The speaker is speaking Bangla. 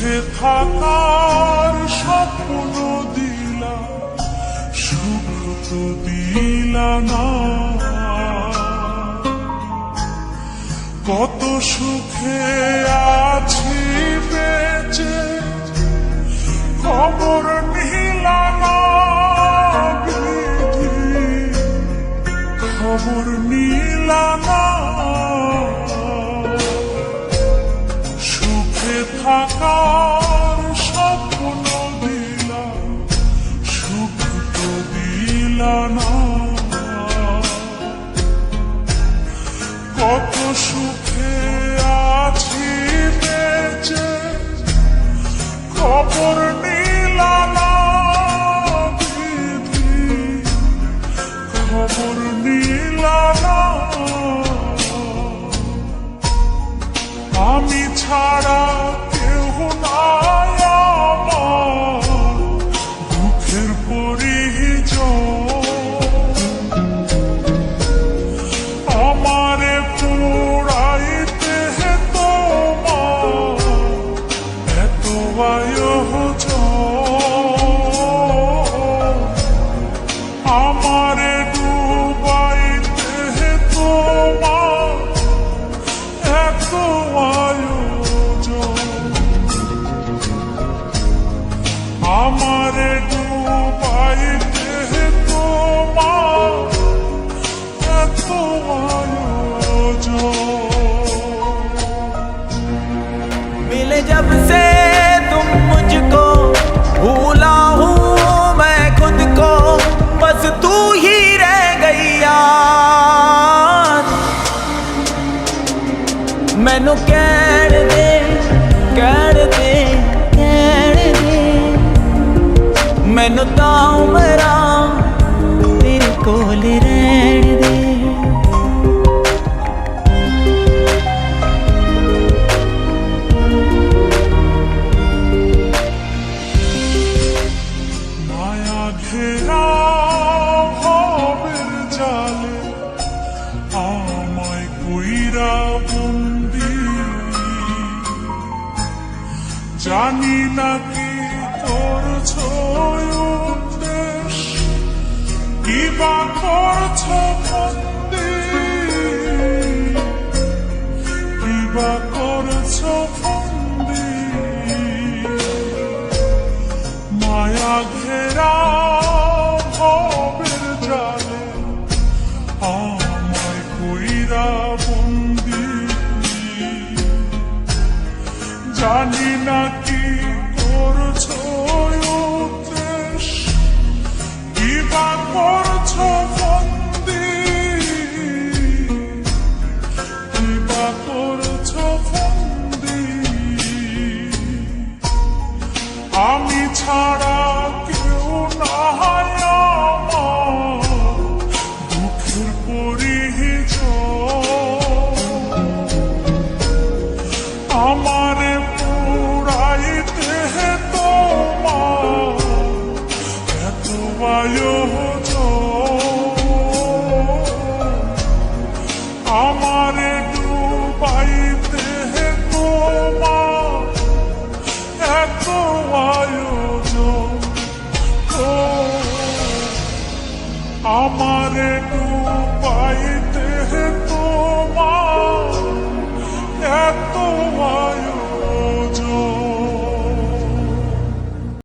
সুখে থাকার স্বপ্ন দিলা, সুখ তো দিলা না। কত সুখে আছি বেঁচে, খবর নিলা না বিধি, খবর নিলা না। সুখে থাকার স্বপ্ন দিলা, সুখ তো দিলা না। কত সুখে আছি বেঁচে, খবর নিলা না বিধি, খবর নিলা না। আমি ছাড়া কেউ নাই আমার দুঃখের পরিজন, আমারে পোড়াইতে তোমার এত আয়োজন, আমারে ডুবাইতে তোমার এত আয়োজন, আমারে ডুবাইতে তোমার এত আয়োজন। मिले जब से तुम मुझको, भूला हूँ मैं खुद को, बस तू ही रह गई यार। मैनू कहण दे, कहण दे, कहण दे, मैनू तां उमरां तेरे कोल रहण दे। মায়া ঘেরা ভবের জালে আমায় কইরা বন্দি, জানি না কি করছো উদ্দেশ, কিবা করছো বন্দি, কিবা করছো বন্দি। মায়া ঘেরা ভবের জালে আমায় কইরা বন্দি, জানি না কি করছো উদ্দেশ, কিবা করছো বন্দি, কিবা করছো বন্দি। আমি ছাড়া